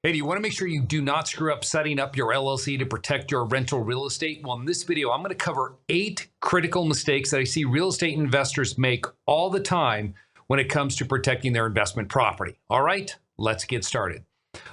Hey, do you want to make sure you do not screw up setting up your LLC to protect your rental real estate? Well, in this video, I'm going to cover 8 critical mistakes that I see real estate investors make all the time when it comes to protecting their investment property. All right, let's get started.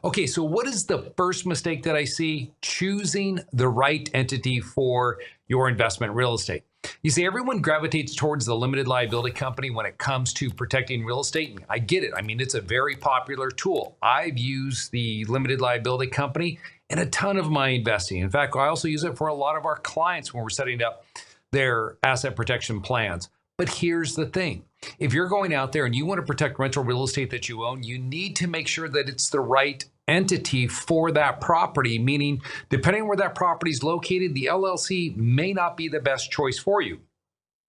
Okay, so what is the first mistake that I see? Choosing the right entity for your investment real estate. You see, everyone gravitates towards the limited liability company when it comes to protecting real estate. And I get it. I mean, it's a very popular tool. I've used the limited liability company in a ton of my investing. In fact, I also use it for a lot of our clients when we're setting up their asset protection plans. But here's the thing. If you're going out there and you want to protect rental real estate that you own, you need to make sure that it's the right entity for that property, meaning depending on where that property is located, the LLC may not be the best choice for you.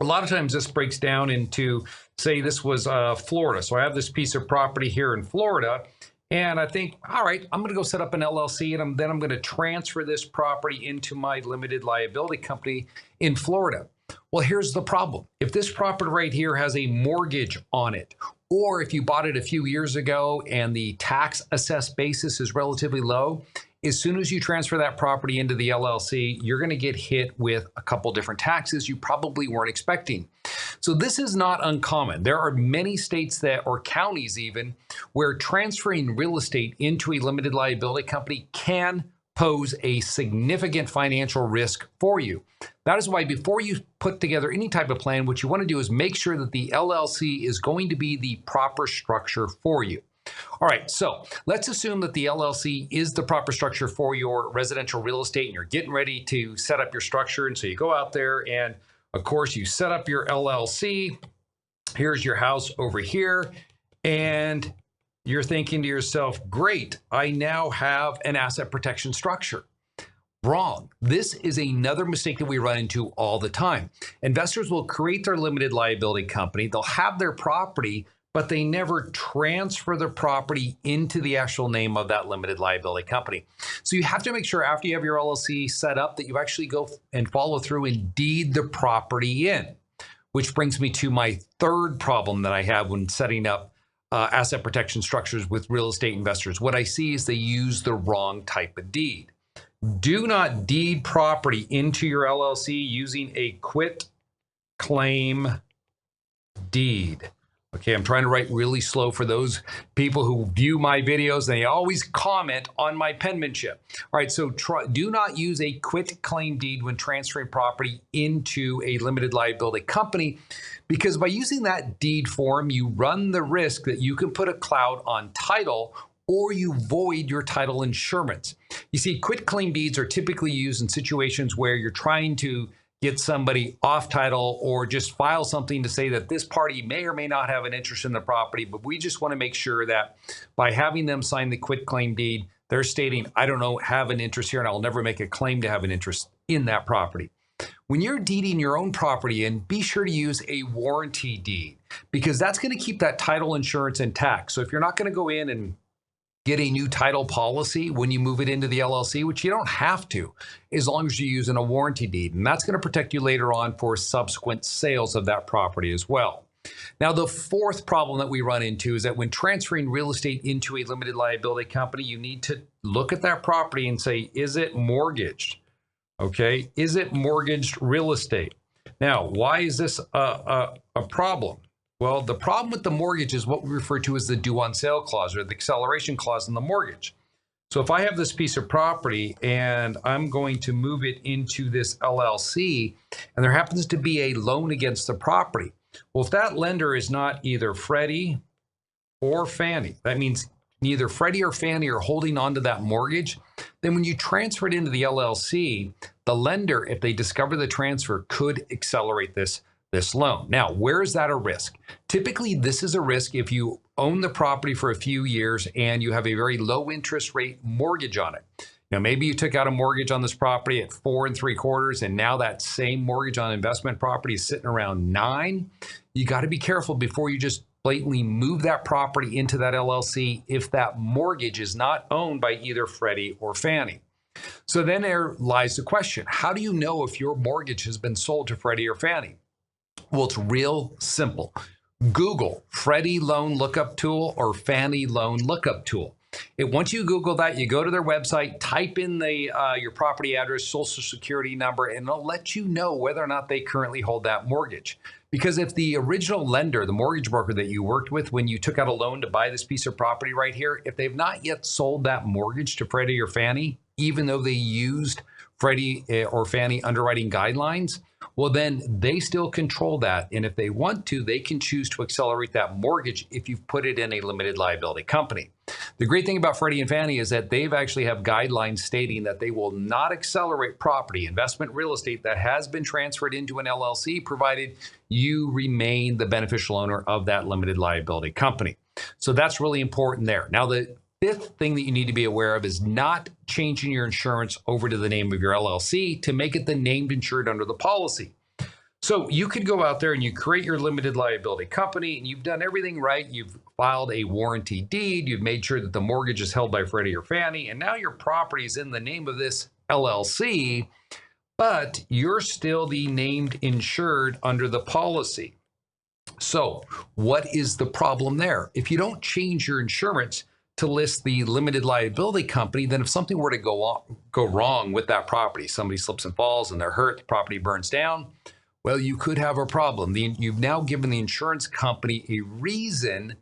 A lot of times this breaks down into, say this was Florida. So I have this piece of property here in Florida, and I think, all right, I'm going to go set up an LLC, and then I'm going to transfer this property into my limited liability company in Florida. Well, here's the problem. If this property right here has a mortgage on it, or if you bought it a few years ago and the tax assessed basis is relatively low, as soon as you transfer that property into the LLC, you're going to get hit with a couple different taxes you probably weren't expecting. So this is not uncommon. There are many states that, or counties even, where transferring real estate into a limited liability company can pose a significant financial risk for you. That is why before you put together any type of plan, what you want to do is make sure that the LLC is going to be the proper structure for you. All right, so let's assume that the LLC is the proper structure for your residential real estate and you're getting ready to set up your structure. And so you go out there and of course you set up your LLC. Here's your house over here. And you're thinking to yourself, great, I now have an asset protection structure. Wrong. This is another mistake that we run into all the time. Investors will create their limited liability company. They'll have their property, but they never transfer the property into the actual name of that limited liability company. So you have to make sure after you have your LLC set up that you actually go and follow through and deed the property in, which brings me to my third problem that I have when setting up asset protection structures with real estate investors. What I see is they use the wrong type of deed. Do not deed property into your LLC using a quit claim deed. Okay, I'm trying to write really slow for those people who view my videos. They always comment on my penmanship. All right, so do not use a quit claim deed when transferring property into a limited liability company, because by using that deed form, you run the risk that you can put a cloud on title or you void your title insurance. You see, quit claim deeds are typically used in situations where you're trying to get somebody off title or just file something to say that this party may or may not have an interest in the property, but we just want to make sure that by having them sign the quit claim deed, they're stating, I don't have an interest here and I'll never make a claim to have an interest in that property. When you're deeding your own property in, be sure to use a warranty deed because that's going to keep that title insurance intact. So if you're not going to go in and get a new title policy when you move it into the LLC, which you don't have to, as long as you're using a warranty deed. And that's going to protect you later on for subsequent sales of that property as well. Now, the fourth problem that we run into is that when transferring real estate into a limited liability company, you need to look at that property and say, is it mortgaged? Okay, is it mortgaged real estate? Now, why is this a problem? Well, the problem with the mortgage is what we refer to as the due on sale clause or the acceleration clause in the mortgage. So if I have this piece of property and I'm going to move it into this LLC and there happens to be a loan against the property, well, if that lender is not either Freddie or Fannie, that means neither Freddie or Fannie are holding on to that mortgage, then when you transfer it into the LLC, the lender, if they discover the transfer, could accelerate this loan. Now, where is that a risk? Typically, this is a risk if you own the property for a few years and you have a very low interest rate mortgage on it. Now, maybe you took out a mortgage on this property at 4 3/4, and now that same mortgage on investment property is sitting around 9. You got to be careful before you just blatantly move that property into that LLC if that mortgage is not owned by either Freddie or Fannie. So then there lies the question, how do you know if your mortgage has been sold to Freddie or Fannie? Well, it's real simple. Google Freddie loan lookup tool or Fannie loan lookup tool. Once you Google that, you go to their website, type in your property address, social security number, and it'll let you know whether or not they currently hold that mortgage. Because if the original lender, the mortgage broker that you worked with when you took out a loan to buy this piece of property right here, if they've not yet sold that mortgage to Freddie or Fannie, even though they used Freddie or Fannie underwriting guidelines, well, then they still control that. And if they want to, they can choose to accelerate that mortgage if you've put it in a limited liability company. The great thing about Freddie and Fannie is that they've actually have guidelines stating that they will not accelerate property, investment real estate that has been transferred into an LLC, provided you remain the beneficial owner of that limited liability company. So that's really important there. Now, the fifth thing that you need to be aware of is not changing your insurance over to the name of your LLC to make it the named insured under the policy. So you could go out there and you create your limited liability company and you've done everything right. You've filed a warranty deed. You've made sure that the mortgage is held by Freddie or Fannie. And now your property is in the name of this LLC, but you're still the named insured under the policy. So what is the problem there? If you don't change your insurance to list the limited liability company, then if something were to go wrong with that property, somebody slips and falls and they're hurt, the property burns down, well, you could have a problem. You've now given the insurance company a reason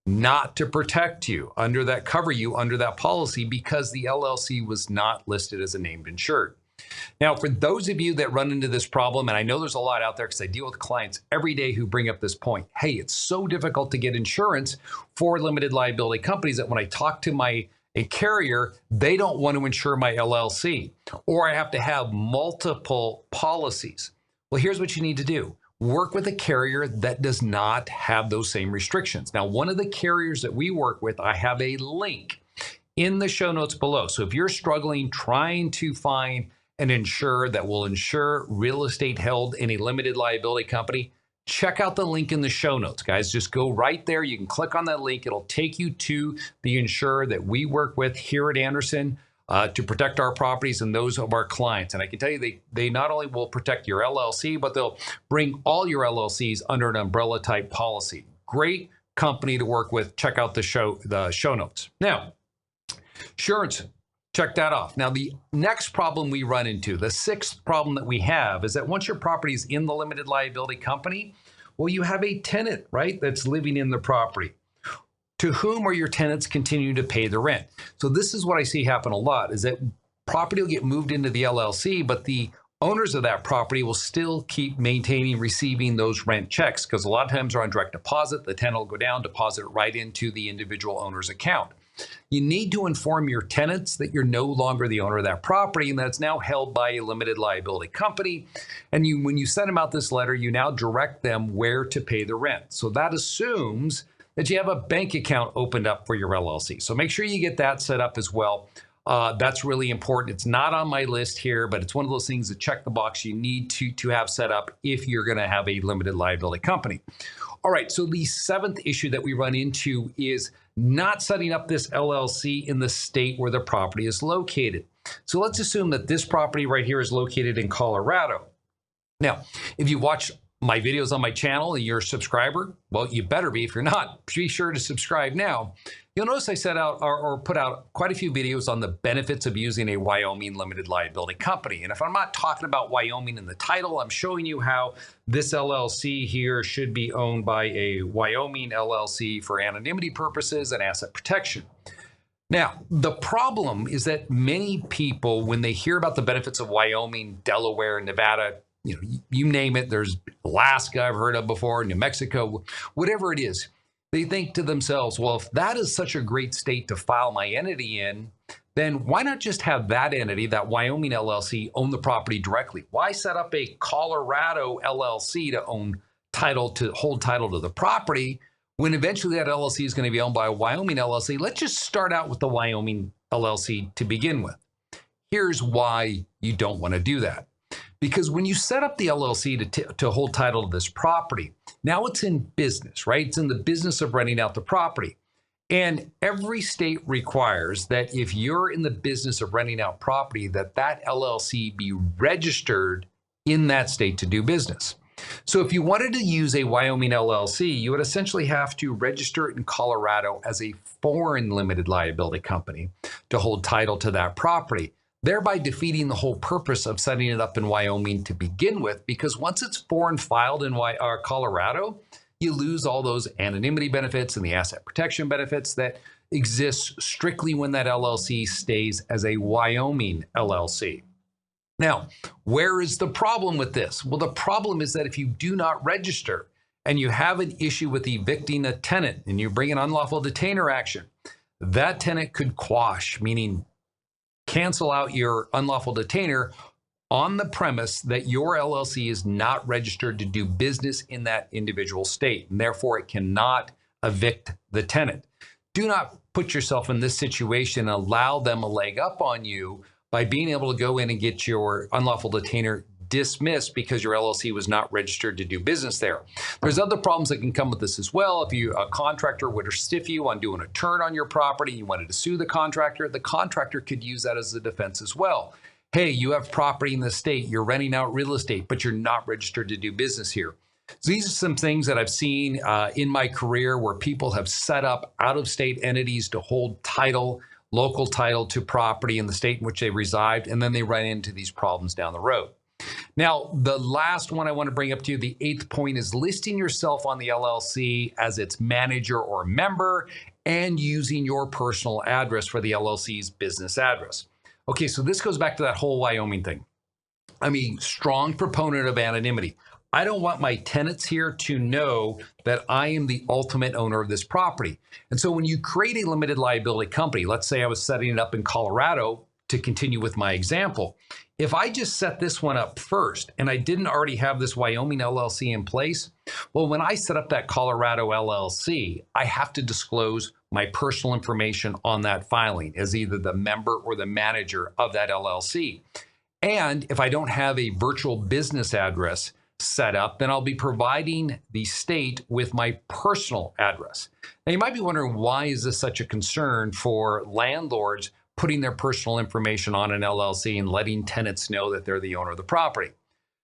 not to protect you cover you under that policy because the LLC was not listed as a named insured. Now, for those of you that run into this problem, and I know there's a lot out there because I deal with clients every day who bring up this point, hey, it's so difficult to get insurance for limited liability companies that when I talk to a carrier, they don't want to insure my LLC, or I have to have multiple policies. Well, here's what you need to do. Work with a carrier that does not have those same restrictions. Now, one of the carriers that we work with, I have a link in the show notes below. So if you're struggling trying to find an insurer that will insure real estate held in a limited liability company, check out the link in the show notes, guys. Just go right there. You can click on that link. It'll take you to the insurer that we work with here at Anderson to protect our properties and those of our clients. And I can tell you, they not only will protect your LLC, but they'll bring all your LLCs under an umbrella type policy. Great company to work with. Check out the show notes. Now, insurance, check that off. Now, the next problem we run into, the sixth problem that we have, is that once your property is in the limited liability company, well, you have a tenant, right, that's living in the property. To whom are your tenants continuing to pay the rent? So this is what I see happen a lot, is that property will get moved into the LLC, but the owners of that property will still keep receiving those rent checks because a lot of times they're on direct deposit. The tenant will go down, deposit it right into the individual owner's account. You need to inform your tenants that you're no longer the owner of that property and that it's now held by a limited liability company. And when you send them out this letter, you now direct them where to pay the rent. So that assumes that you have a bank account opened up for your LLC. So make sure you get that set up as well. That's really important. It's not on my list here, but it's one of those things that check the box you need to have set up if you're going to have a limited liability company. All right, so the seventh issue that we run into is not setting up this LLC in the state where the property is located. So let's assume that this property right here is located in Colorado. Now, if you watch my videos on my channel and you're a subscriber, well, you better be. If you're not, be sure to subscribe now. You'll notice I set out or put out quite a few videos on the benefits of using a Wyoming limited liability company. And if I'm not talking about Wyoming in the title, I'm showing you how this LLC here should be owned by a Wyoming LLC for anonymity purposes and asset protection. Now, the problem is that many people, when they hear about the benefits of Wyoming, Delaware, Nevada, you name it, there's Alaska I've heard of before, New Mexico, whatever it is, they think to themselves, well, if that is such a great state to file my entity in, then why not just have that entity, that Wyoming LLC, own the property directly? Why set up a Colorado LLC to hold title to the property when eventually that LLC is going to be owned by a Wyoming LLC? Let's just start out with the Wyoming LLC to begin with. Here's why you don't want to do that. Because when you set up the LLC to hold title to this property, now it's in business, right? It's in the business of renting out the property. And every state requires that if you're in the business of renting out property, that LLC be registered in that state to do business. So if you wanted to use a Wyoming LLC, you would essentially have to register it in Colorado as a foreign limited liability company to hold title to that property, thereby defeating the whole purpose of setting it up in Wyoming to begin with, because once it's foreign filed in Colorado, you lose all those anonymity benefits and the asset protection benefits that exist strictly when that LLC stays as a Wyoming LLC. Now, where is the problem with this? Well, the problem is that if you do not register and you have an issue with evicting a tenant and you bring an unlawful detainer action, that tenant could quash, meaning cancel out your unlawful detainer on the premise that your LLC is not registered to do business in that individual state, and therefore it cannot evict the tenant. Do not put yourself in this situation and allow them a leg up on you by being able to go in and get your unlawful detainer dismissed because your LLC was not registered to do business there. There's other problems that can come with this as well. If a contractor would stiff you on doing a turn on your property, you wanted to sue the contractor could use that as a defense as well. Hey, you have property in the state, you're renting out real estate, but you're not registered to do business here. So these are some things that I've seen in my career where people have set up out-of-state entities to hold title, local title to property in the state in which they reside, and then they run into these problems down the road. Now, the last one I want to bring up to you, the 8th point, is listing yourself on the LLC as its manager or member and using your personal address for the LLC's business address. Okay, so this goes back to that whole Wyoming thing. I'm a strong proponent of anonymity. I don't want my tenants here to know that I am the ultimate owner of this property. And so when you create a limited liability company, let's say I was setting it up in Colorado to continue with my example. If I just set this one up first and I didn't already have this Wyoming LLC in place, well, when I set up that Colorado LLC, I have to disclose my personal information on that filing as either the member or the manager of that LLC. And if I don't have a virtual business address set up, then I'll be providing the state with my personal address. Now, you might be wondering, why is this such a concern for landlords putting their personal information on an LLC and letting tenants know that they're the owner of the property?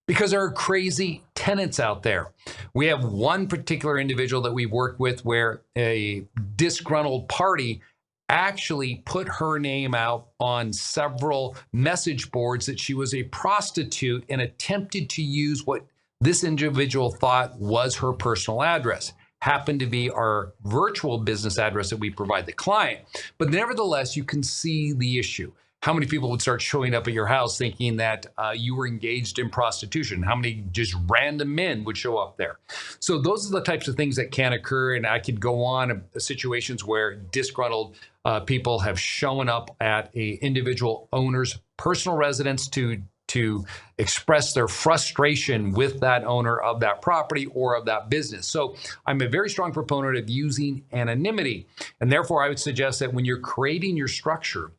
Because there are crazy tenants out there. We have one particular individual that we worked with where a disgruntled party actually put her name out on several message boards that she was a prostitute and attempted to use what this individual thought was her personal address. Happened to be our virtual business address that we provide the client. But nevertheless, you can see the issue. How many people would start showing up at your house thinking that you were engaged in prostitution? How many just random men would show up there? So those are the types of things that can occur. And I could go on situations where disgruntled people have shown up at a individual owner's personal residence to express their frustration with that owner of that property or of that business. So I'm a very strong proponent of using anonymity. And therefore, I would suggest that when you're creating your structure,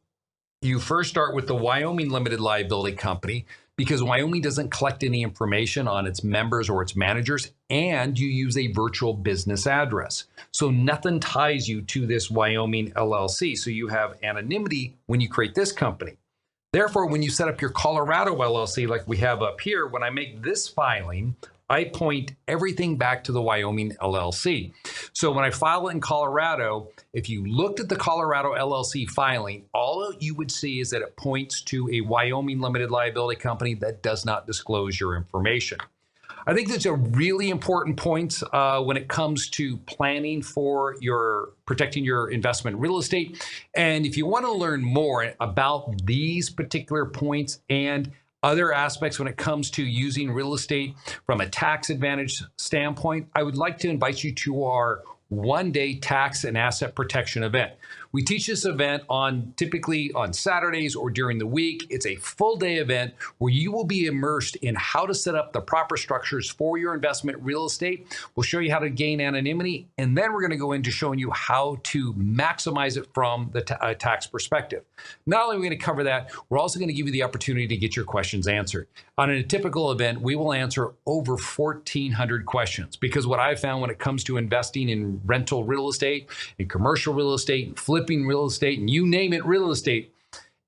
you first start with the Wyoming Limited Liability Company, because Wyoming doesn't collect any information on its members or its managers, and you use a virtual business address. So nothing ties you to this Wyoming LLC. So you have anonymity when you create this company. Therefore, when you set up your Colorado LLC, like we have up here, when I make this filing, I point everything back to the Wyoming LLC. So when I file it in Colorado, if you looked at the Colorado LLC filing, all you would see is that it points to a Wyoming limited liability company that does not disclose your information. I think that's a really important point when it comes to planning for protecting your investment in real estate. And if you want to learn more about these particular points and other aspects when it comes to using real estate from a tax advantage standpoint, I would like to invite you to our one-day tax and asset protection event. We teach this event typically on Saturdays or during the week. It's a full-day event where you will be immersed in how to set up the proper structures for your investment real estate. We'll show you how to gain anonymity, and then we're going to go into showing you how to maximize it from the tax perspective. Not only are we going to cover that, we're also going to give you the opportunity to get your questions answered. On a typical event, we will answer over 1,400 questions, because what I've found when it comes to investing in rental real estate, in commercial real estate, and flipping real estate, and you name it, real estate,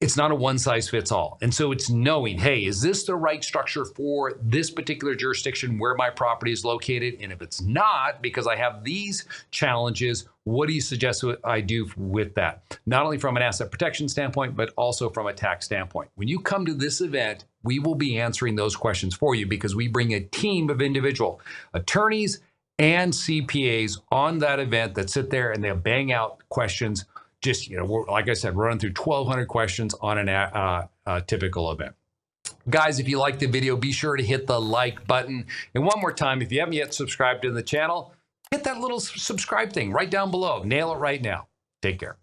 it's not a one size fits all. And so it's knowing, hey, is this the right structure for this particular jurisdiction where my property is located? And if it's not, because I have these challenges, what do you suggest I do with that? Not only from an asset protection standpoint, but also from a tax standpoint. When you come to this event, we will be answering those questions for you because we bring a team of individual attorneys and CPAs on that event that sit there and they'll bang out questions. Just, we're, like I said, running through 1,200 questions on a typical event. Guys, if you liked the video, be sure to hit the like button. And one more time, if you haven't yet subscribed to the channel, hit that little subscribe thing right down below. Nail it right now. Take care.